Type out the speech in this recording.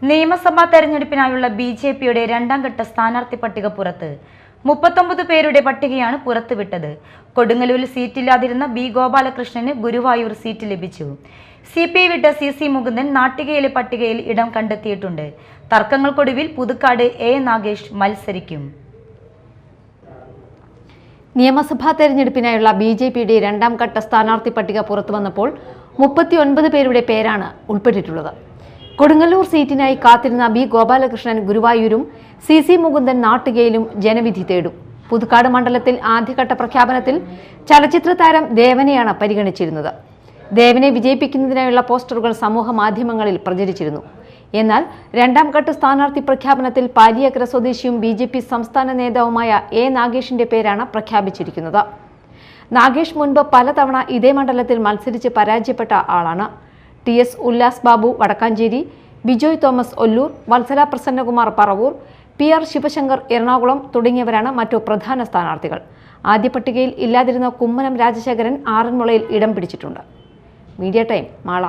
നിയമസഭാ തെരഞ്ഞെടുപ്പിനായുള്ള ബി.ജെ.പിയുടെ രണ്ടാം ഘട്ട സ്ഥാനാർത്ഥി പട്ടിക പുറത്ത്. 39 പേരുടെ പട്ടികയാണ് പുറത്തുവിട്ടത്. കൊടുങ്ങല്ലൂരിൽ സീറ്റില്ലാതിരുന്ന ബി. ഗോപാലകൃഷ്ണന് ഗുരുവായൂർ സീറ്റ് ലഭിച്ചു. CPI വിട്ട CC മുകുന്ദൻ നാട്ടികയിലെ പട്ടികയിൽ ഇടം കണ്ടെത്തിയിട്ടുണ്ട്. തർക്കങ്ങൾക്കൊടുവിൽ പുതുക്കാട് A. നാഗേഷ് മത്സരിക്കും. നിയമസഭാ തെരഞ്ഞെടുപ്പിനായുള്ള ബി.ജെ.പിയുടെ രണ്ടാം ഘട്ട സ്ഥാനാർത്ഥി പട്ടിക പുറത്തുവന്നപ്പോൾ 39 പേരുടെ പേരാണ് ഉൾപ്പെട്ടിട്ടുള്ളത്. കൊടുങ്ങല്ലൂർ സീറ്റിനായി കാത്തിരുന്ന ബി. ഗോപാലകൃഷ്ണൻ ഗുരുവായൂരും CC മുകുന്ദൻ നാട്ടികയിലും ജനവിധി തേടും. പുതുക്കാട് മണ്ഡലത്തിൽ ആദ്യഘട്ട പ്രഖ്യാപനത്തിൽ ചലച്ചിത്ര താരം ദേവനെയാണ് പരിഗണിച്ചിരുന്നത്. ദേവനെ വിജയിപ്പിക്കുന്നതിനായുള്ള പോസ്റ്ററുകൾ സമൂഹ മാധ്യമങ്ങളിൽ പ്രചരിച്ചിരുന്നു. എന്നാൽ രണ്ടാം ഘട്ട സ്ഥാനാർത്ഥി പ്രഖ്യാപനത്തിൽ പാലിയേക്കര സ്വദേശിയും BJP സംസ്ഥാന നേതാവുമായ A. നാഗേഷിന്റെ പേരാണ് പ്രഖ്യാപിച്ചിരിക്കുന്നത്. നാഗേഷ് മുൻപ് പലതവണ ഇതേ മണ്ഡലത്തിൽ മത്സരിച്ച് പരാജയപ്പെട്ട ആളാണ്. TS ഉല്ലാസ് ബാബു വടക്കാഞ്ചേരി, ബിജോയ് തോമസ് ഒല്ലൂർ, വത്സല പ്രസന്നകുമാർ പറവൂർ, PR ശിവശങ്കർ എറണാകുളം തുടങ്ങിയവരാണ് മറ്റു പ്രധാന സ്ഥാനാർത്ഥികൾ. ആദ്യ പട്ടികയിൽ ഇല്ലാതിരുന്ന കുമ്മനം രാജശേഖരൻ ആറന്മുളയിൽ ഇടം പിടിച്ചിട്ടുണ്ട്. Media time Mala.